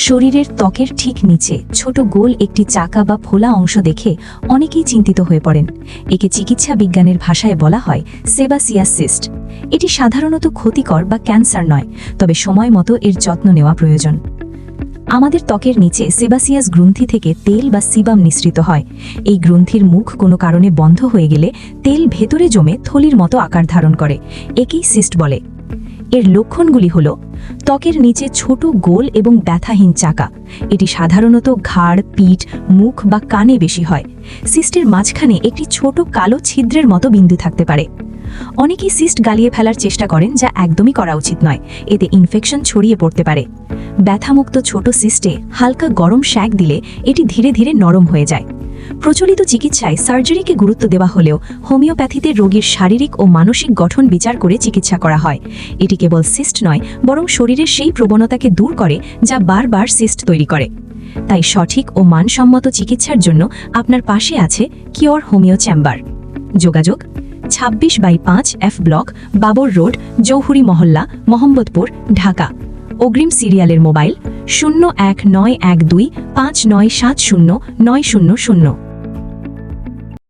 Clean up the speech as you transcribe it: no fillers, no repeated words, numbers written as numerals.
শরীরের ত্বকের ঠিক নিচে ছোট গোল একটি চাকা বা ফোলা অংশ দেখে অনেকেই চিন্তিত হয়ে পড়েন। একে চিকিৎসা বিজ্ঞানের ভাষায় বলা হয় সেবাসিয়াস সিস্ট। এটি সাধারণত ক্ষতিকর বা ক্যান্সার নয়, তবে সময় মতো এর যত্ন নেওয়া প্রয়োজন। আমাদের ত্বকের নিচে সেবাসিয়াস গ্রন্থি থেকে তেল বা সিবাম নিঃসৃত হয়। এই গ্রন্থির মুখ কোনো কারণে বন্ধ হয়ে গেলে তেল ভেতরে জমে থলির মতো আকার ধারণ করে। একেই সিস্ট বলে। এর লক্ষণগুলি হল ত্বকের নিচে ছোট গোল এবং ব্যথাহীন চাকা। এটি সাধারণত ঘাড়, পিঠ, মুখ বা কানে বেশি হয়। সিস্টের মাঝখানে একটি ছোট কালো ছিদ্রের মতো বিন্দু থাকতে পারে। অনেকেই সিস্ট গালিয়ে ফেলার চেষ্টা করেন, যা একদমই করা উচিত নয়। এতে ইনফেকশন ছড়িয়ে পড়তে পারে। ব্যথামুক্ত ছোট সিস্টে হালকা গরম শ্যাক দিলে এটি ধীরে ধীরে নরম হয়ে যায়। প্রচলিত চিকিৎসায় সার্জারিকে গুরুত্ব দেওয়া হলেও হোমিওপ্যাথিতে রোগীর শারীরিক ও মানসিক গঠন বিচার করে চিকিৎসা করা হয়। এটি কেবল সিস্ট নয়, বরং শরীরের সেই প্রবণতাকে দূর করে যা বারবার সিস্ট তৈরি করে। তাই সঠিক ও মানসম্মত চিকিৎসার জন্য আপনার পাশে আছে কিওর হোমিও চেম্বার। যোগাযোগ 26/5 F ব্লক, বাবর রোড, জৌহুরি মহল্লা, মোহাম্মদপুর, ঢাকা। অগ্রিম সিরিয়ালের মোবাইল 019125970900900।